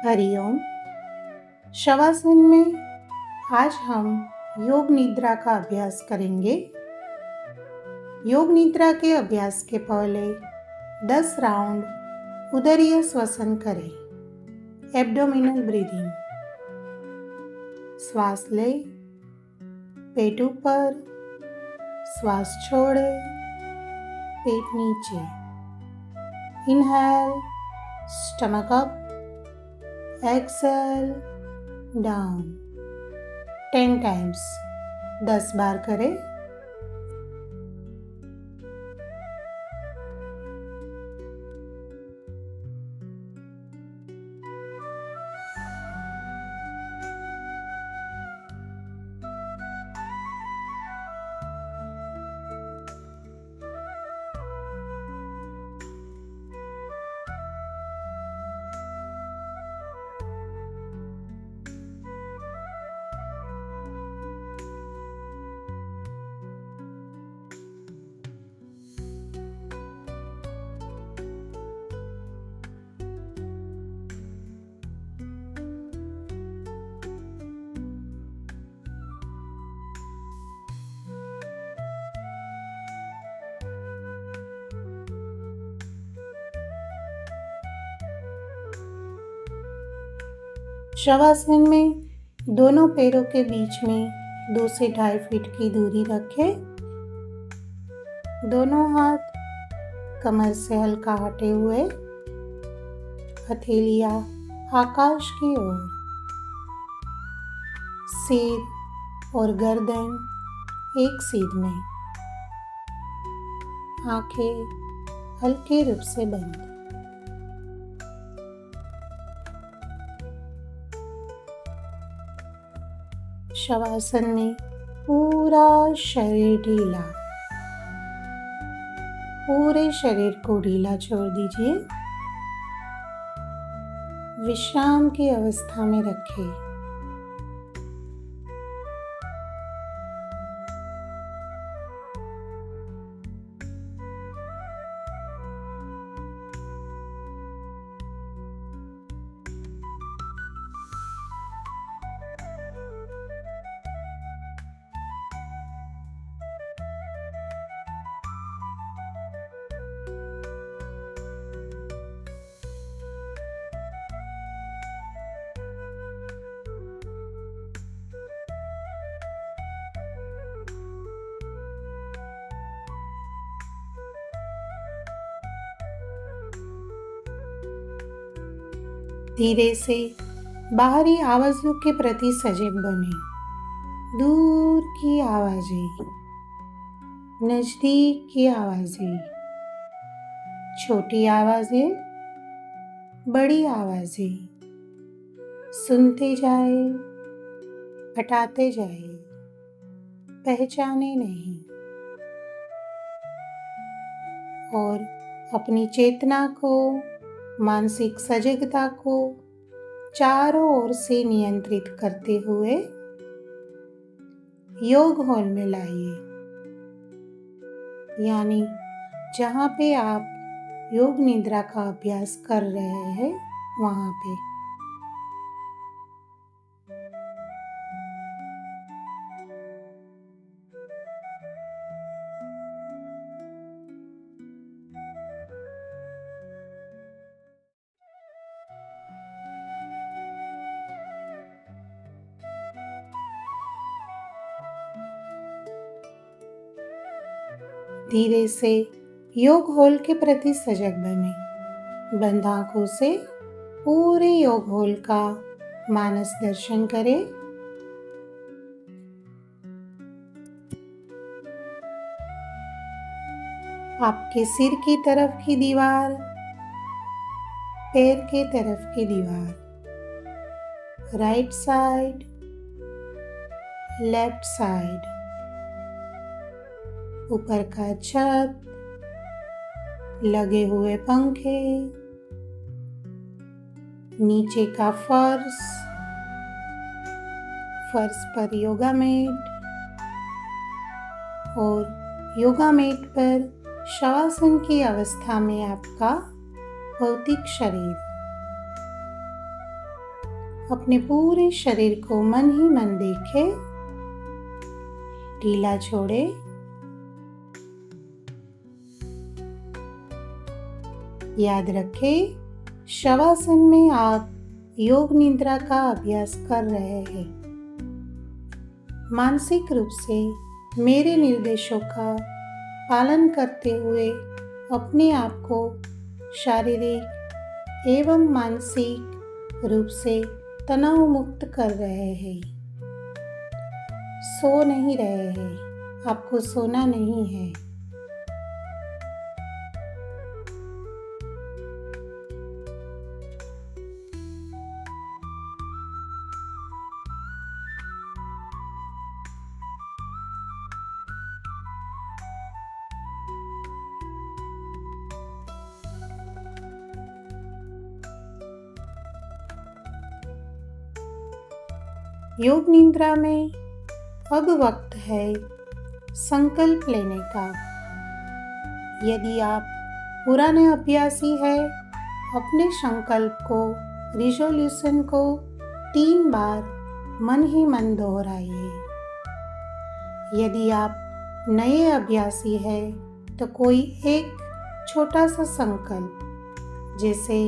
हरिओम। शवासन में आज हम योग निद्रा का अभ्यास करेंगे। योग निद्रा के अभ्यास के पहले 10 राउंड उदरीय श्वसन करें। Abdominal breathing. श्वास ले, पेट ऊपर, श्वास छोड़े, पेट नीचे। Inhale, stomach up, exhale, down. 10 times, 10 बार करें। शवासन में दोनों पैरों के बीच में 2 से 2.5 फीट की दूरी रखें। दोनों हाथ कमर से हल्का हटे हुए, हथेलियां आकाश की ओर। सिर और गर्दन एक सीध में। आंखें हल्के रूप से बंद। शवासन में पूरा शरीर ढीला। पूरे शरीर को ढीला छोड़ दीजिए। विश्राम की अवस्था में रखें। धीरे से बाहरी आवाज़ों के प्रति सजग बने। दूर की आवाज़ें, नज़दीक की आवाज़ें, छोटी आवाज़ें, बड़ी आवाज़ें। सुनते जाए, हटाते जाए, पहचाने नहीं। और अपनी चेतना को, मानसिक सजगता को चारों ओर से नियंत्रित करते हुए योग हॉल में लाइए, यानी जहाँ पे आप योग निद्रा का अभ्यास कर रहे हैं वहाँ पे। धीरे से योग हॉल के प्रति सजग बने। बंद आंखों से पूरे योग हॉल का मानस दर्शन करें। आपके सिर की तरफ की दीवार, पैर के तरफ की दीवार, राइट साइड, लेफ्ट साइड, ऊपर का छत, लगे हुए पंखे, नीचे का फर्श, फर्श पर योगा मैट और योगा मैट पर शवासन की अवस्था में आपका भौतिक शरीर। अपने पूरे शरीर को मन ही मन देखें, ढीला छोड़े। याद रखें, शवासन में आप योग निद्रा का अभ्यास कर रहे हैं। मानसिक रूप से मेरे निर्देशों का पालन करते हुए अपने आप को शारीरिक एवं मानसिक रूप से तनाव मुक्त कर रहे हैं। सो नहीं रहे हैं, आपको सोना नहीं है। योग निद्रा में अब वक्त है संकल्प लेने का। यदि आप पुराने अभ्यासी हैं, अपने संकल्प को, रिजोल्यूशन को 3 बार मन ही मन दोहराइए। यदि आप नए अभ्यासी हैं, तो कोई एक छोटा सा संकल्प, जैसे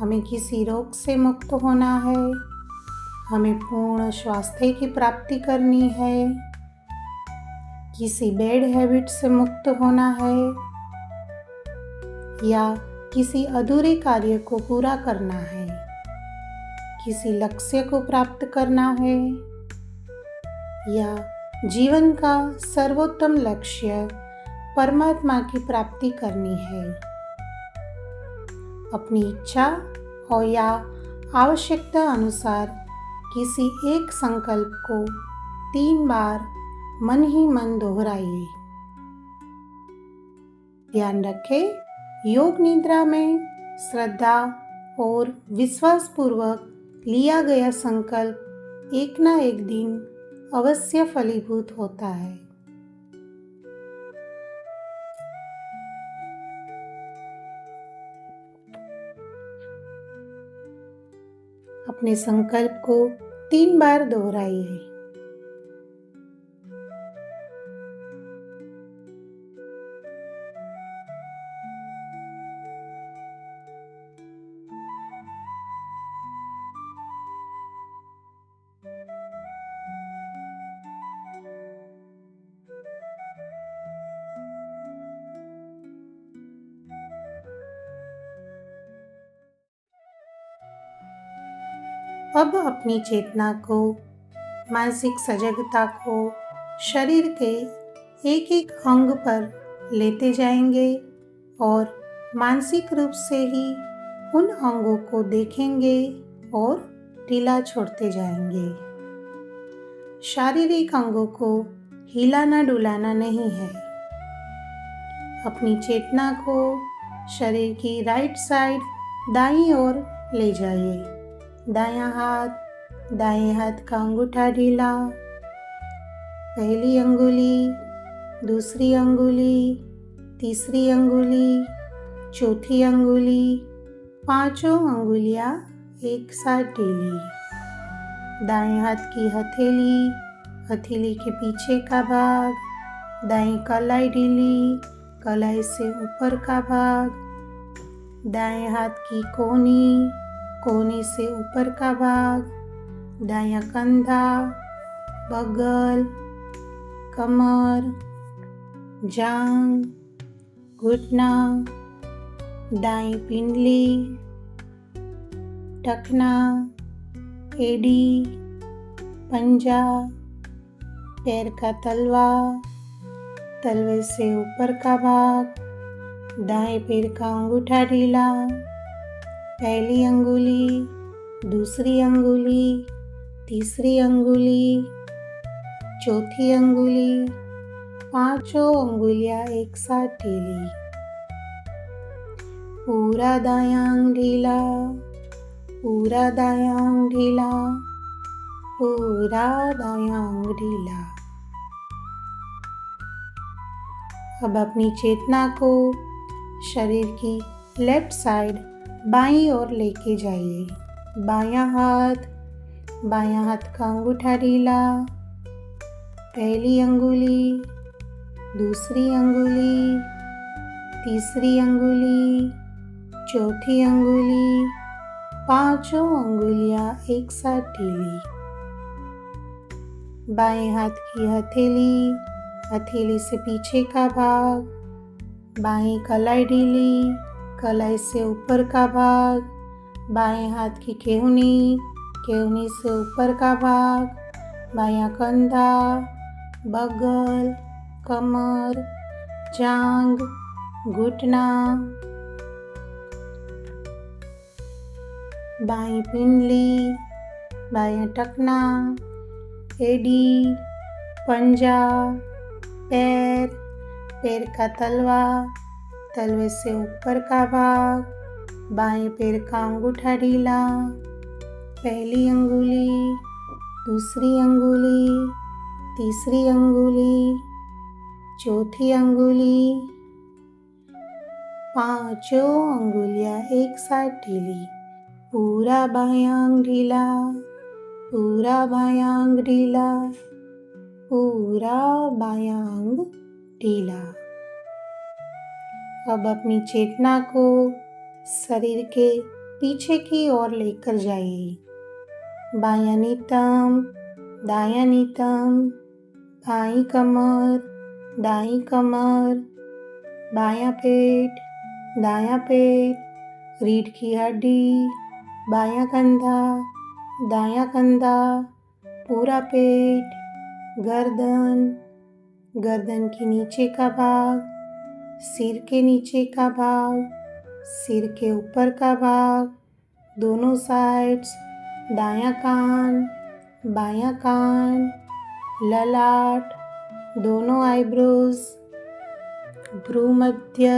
हमें किसी रोग से मुक्त होना है, हमें पूर्ण स्वास्थ्य की प्राप्ति करनी है, किसी बैड हैबिट से मुक्त होना है, या किसी अधूरे कार्य को पूरा करना है, किसी लक्ष्य को प्राप्त करना है, या जीवन का सर्वोत्तम लक्ष्य परमात्मा की प्राप्ति करनी है। अपनी इच्छा और या आवश्यकता अनुसार किसी एक संकल्प को 3 बार मन ही मन दोहराइए। ध्यान रखें, योग निद्रा में श्रद्धा और विश्वास पूर्वक लिया गया संकल्प एक ना एक दिन अवश्य फलीभूत होता है। अपने संकल्प को 3 बार दोहराइए। अब अपनी चेतना को, मानसिक सजगता को शरीर के एक एक अंग पर लेते जाएंगे और मानसिक रूप से ही उन अंगों को देखेंगे और ढीला छोड़ते जाएंगे। शारीरिक अंगों को हिलाना डुलाना नहीं है। अपनी चेतना को शरीर की राइट साइड दाईं ओर ले जाइए। दायां हाथ का अंगूठा ढीला, पहली अंगुली, दूसरी अंगुली, तीसरी अंगुली, चौथी अंगुली, 5 अंगुलियां एक साथ ढीली। दाएं हाथ की हथेली के पीछे का भाग, दाएं कलाई ढीली, कलाई से ऊपर का भाग, दाएं हाथ की कोहनी से ऊपर का भाग, दायां कंधा, बगल, कमर, जांघ, घुटना, दाईं पिंडली, टखना, एड़ी, पंजा, पैर का तलवा, तलवे से ऊपर का भाग, दाएं पैर का अंगूठा ढीला, पहली अंगुली, दूसरी अंगुली, तीसरी अंगुली, चौथी अंगुली, 5 अंगुलियां एक साथ ढीली। पूरा दायां अंग ढीला, पूरा दायां अंग ढीला, पूरा दायां अंग ढीला। अब अपनी चेतना को शरीर की लेफ्ट साइड बाईं ओर लेके जाइए। बायां हाथ बायां हाथ का अंगूठा ढीला, पहली अंगुली, दूसरी अंगुली, तीसरी अंगुली, चौथी अंगुली, पांचों अंगुलियां एक साथ ढीली। बाएं हाथ की हथेली, हथेली से पीछे का भाग, बाएं कलाई ढीली, कलाई से ऊपर का भाग, बाएं हाथ की केहूनी, केहूनी से ऊपर का भाग, बायां कंधा, बगल, कमर, जांघ, घुटना, बाईं पिंडली, बायां टखना, एड़ी, पंजा, पैर, पैर का तलवा, तलवे से ऊपर का भाग, बाएं पैर का अंगूठा ढीला, पहली अंगुली, दूसरी अंगुली, तीसरी अंगुली, चौथी अंगुली, पांचों अंगुलियां एक साथ ढीली। पूरा बायां अंग ढीला, पूरा बायां अंग ढीला, पूरा बायां अंग ढीला। अब अपनी चेतना को शरीर के पीछे की ओर लेकर जाइए। बायां नितंब, दायां नितंब, बाईं कमर, दाईं कमर, बायां पेट, दायां पेट, रीढ़ की हड्डी, बायां कंधा, दायां कंधा, पूरा पेट, गर्दन, गर्दन के नीचे का भाग, सिर के नीचे का भाग, सिर के ऊपर का भाग, दोनों साइड्स, दायां कान, बायां कान, ललाट, दोनों आईब्रोज, भ्रू मध्य,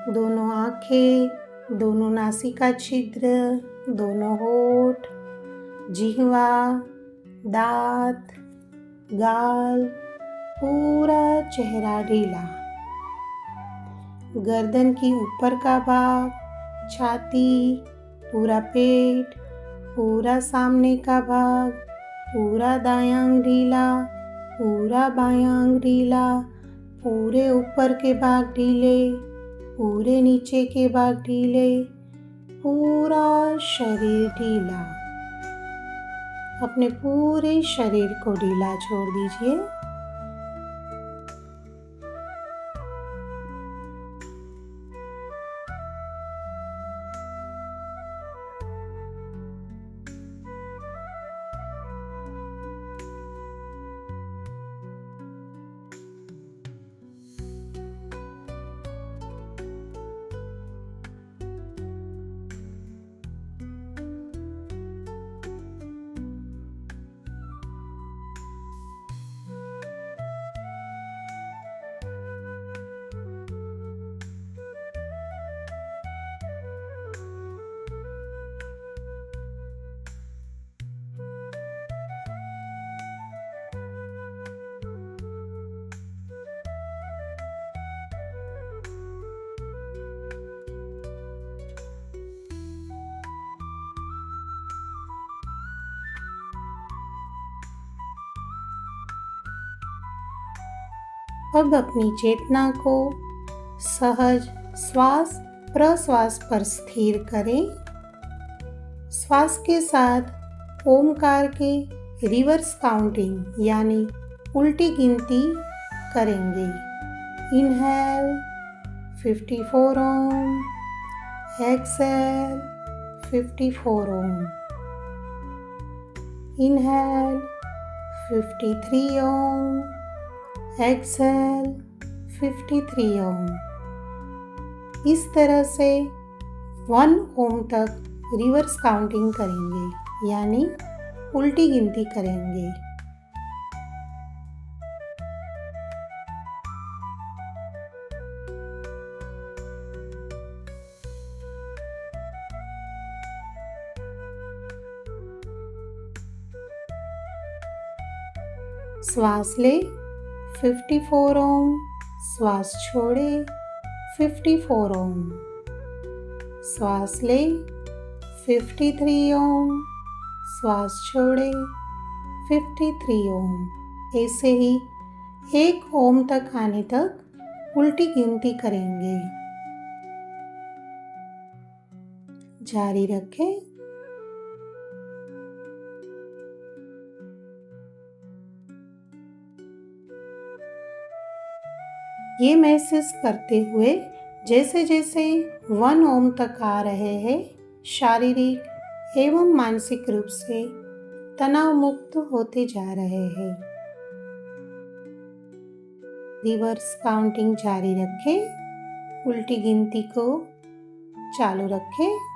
दोनों आंखें, दोनों नासिका छिद्र, दोनों होठ, जिह्वा, दांत, गाल, पूरा चेहरा ढीला। गर्दन की ऊपर का भाग, छाती, पूरा पेट, पूरा सामने का भाग, पूरा दायां अंग ढीला, पूरा बायां अंग ढीला, पूरे ऊपर के भाग ढीले, पूरे नीचे के भाग ढीले, पूरा शरीर ढीला। अपने पूरे शरीर को ढीला छोड़ दीजिए। अब अपनी चेतना को सहज श्वास प्रश्वास पर स्थिर करें। श्वास के साथ ओमकार के रिवर्स काउंटिंग यानी उल्टी गिनती करेंगे। इनहेल 54 ओम, एक्सहेल 54 ओम, इनहेल 53 ओम, एक्सहेल 53 ओम। इस तरह से 1 ओम तक रिवर्स काउंटिंग करेंगे यानी उल्टी गिनती करेंगे। श्वास ले 54 ओम, श्वास छोड़े 54 ओम, श्वास ले 53 ओम, श्वास छोड़े 53 ओम। ऐसे ही 1 ओम तक आने तक उल्टी गिनती करेंगे। जारी रखें। ये महसूस करते हुए जैसे जैसे 1 ओम तक आ रहे हैं, शारीरिक एवं मानसिक रूप से तनाव मुक्त होते जा रहे हैं। रिवर्स काउंटिंग जारी रखें। उल्टी गिनती को चालू रखें।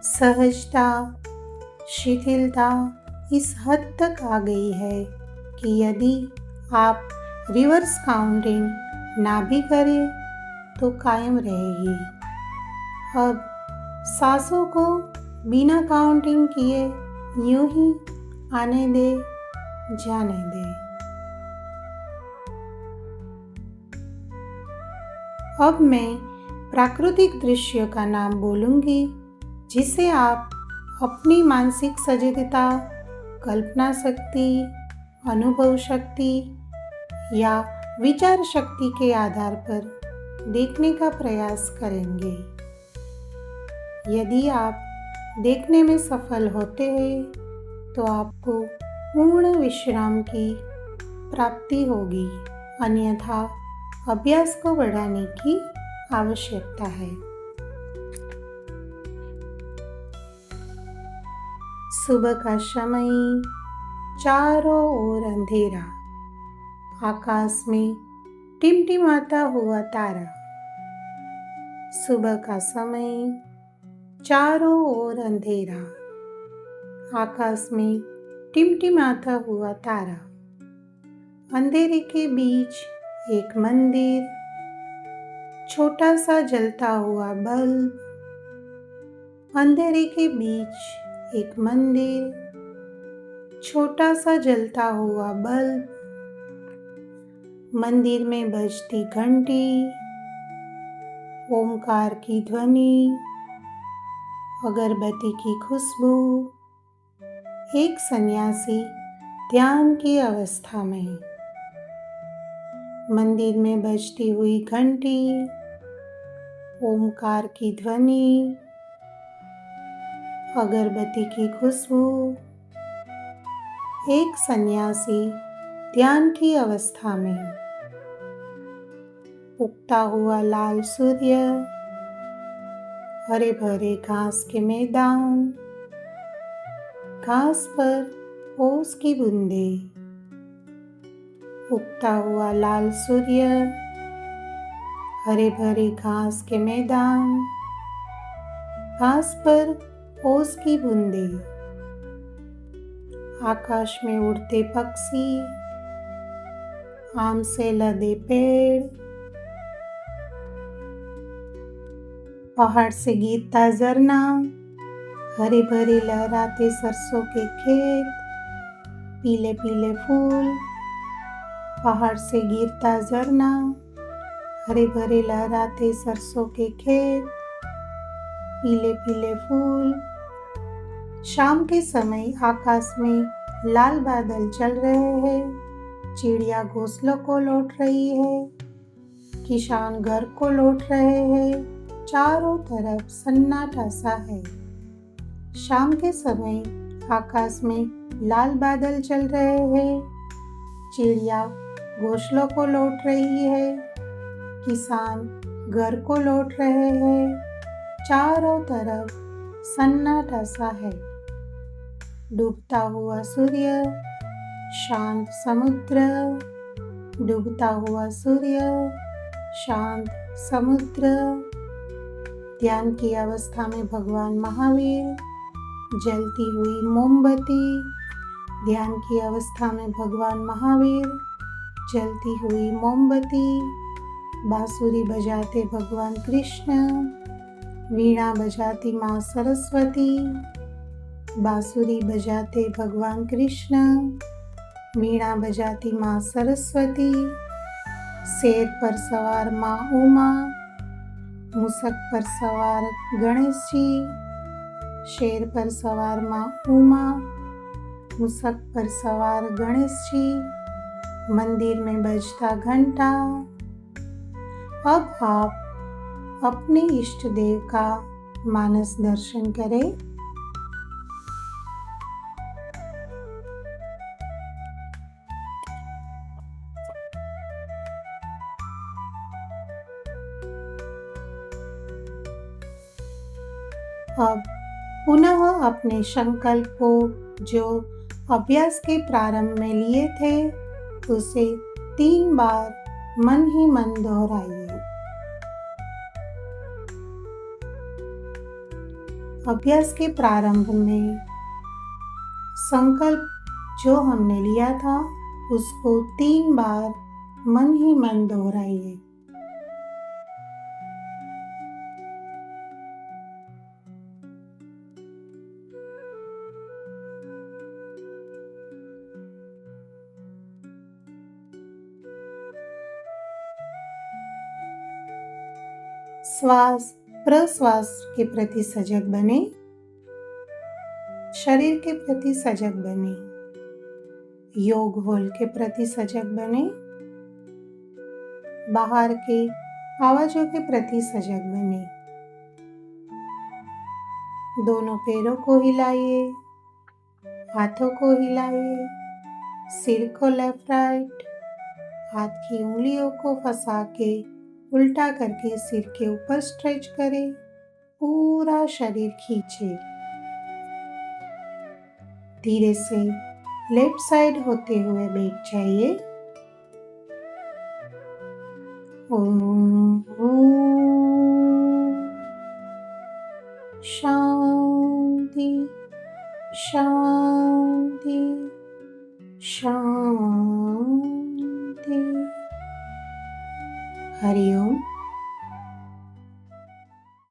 सहजता, शिथिलता इस हद तक आ गई है कि यदि आप रिवर्स काउंटिंग ना भी करें तो कायम रहेगी। अब सांसों को बिना काउंटिंग किए यूं ही आने दे, जाने दे। अब मैं प्राकृतिक दृश्य का नाम बोलूंगी जिसे आप अपनी मानसिक सजगता, कल्पना शक्ति, अनुभव शक्ति या विचार शक्ति के आधार पर देखने का प्रयास करेंगे। यदि आप देखने में सफल होते हैं तो आपको पूर्ण विश्राम की प्राप्ति होगी, अन्यथा अभ्यास को बढ़ाने की आवश्यकता है। सुबह का समय, चारों ओर अंधेरा, आकाश में टिमटिमाता हुआ तारा। सुबह का समय, चारों ओर अंधेरा, आकाश में टिमटिमाता हुआ तारा। अंधेरे के बीच एक मंदिर, छोटा सा जलता हुआ बल्ब। अंधेरे के बीच एक मंदिर, छोटा सा जलता हुआ बल्ब। मंदिर में बजती घंटी, ओमकार की ध्वनि, अगरबत्ती की खुशबू। एक सन्यासी ध्यान की अवस्था में। मंदिर में बजती हुई घंटी, ओमकार की ध्वनि, अगरबत्ती की खुशबू। एक सन्यासी ध्यान की अवस्था में। उगता हुआ लाल सूर्य, हरे भरे घास के मैदान, घास पर ओस की बूंदे। उगता हुआ लाल सूर्य, हरे भरे घास के मैदान, घास पर ओस की बूंदे। आकाश में उड़ते पक्षी, आम से लदे पेड़, पहाड़ से गिरता झरना, हरे भरे लहराते सरसों के खेत, पीले पीले फूल। पहाड़ से गिरता झरना, हरे भरे लहराते सरसों के खेत, पीले पीले फूल। शाम के समय आकाश में लाल बादल चल रहे हैं, चिड़िया घोंसलों को लौट रही है, किसान घर को लौट रहे हैं, चारों तरफ सन्नाटा सा है। शाम के समय आकाश में लाल बादल चल रहे हैं, चिड़िया घोंसलों को लौट रही है, किसान घर को लौट रहे हैं, चारों तरफ सन्नाटा सा है। डूबता हुआ सूर्य, शांत समुद्र। डूबता हुआ सूर्य, शांत समुद्र। ध्यान की अवस्था में भगवान महावीर, जलती हुई मोमबत्ती। ध्यान की अवस्था में भगवान महावीर, जलती हुई मोमबत्ती। बांसुरी बजाते भगवान कृष्ण, वीणा बजाती माँ सरस्वती। बांसुरी बजाते भगवान कृष्ण, वीणा बजाती माँ सरस्वती। शेर पर सवार माँ उमा, मूषक पर सवार गणेश जी। शेर पर सवार माँ उमा, मूषक पर सवार गणेश जी। मंदिर में बजता घंटा। अब आप अपने इष्ट देव का मानस दर्शन करें। अब पुनः अपने संकल्प को जो अभ्यास के प्रारंभ में लिए थे उसे 3 बार मन ही मन दोहराइए। अभ्यास के प्रारंभ में संकल्प जो हमने लिया था उसको 3 बार मन ही मन दोहराइए। श्वास प्रश्वास के प्रति सजग बने, शरीर के प्रति सजग बने, योग होल के प्रति सजग बने, बाहर के आवाजों के प्रति सजग बने। दोनों पैरों को हिलाइए, हाथों को हिलाइए, सिर को लेफ्ट राइट, हाथ की उंगलियों को फंसा के उल्टा करके सिर के ऊपर स्ट्रेच करें, पूरा शरीर खींचे। धीरे से लेफ्ट साइड होते हुए बैठ जाइए। ओम शांति शांति शांति। हरि ओम।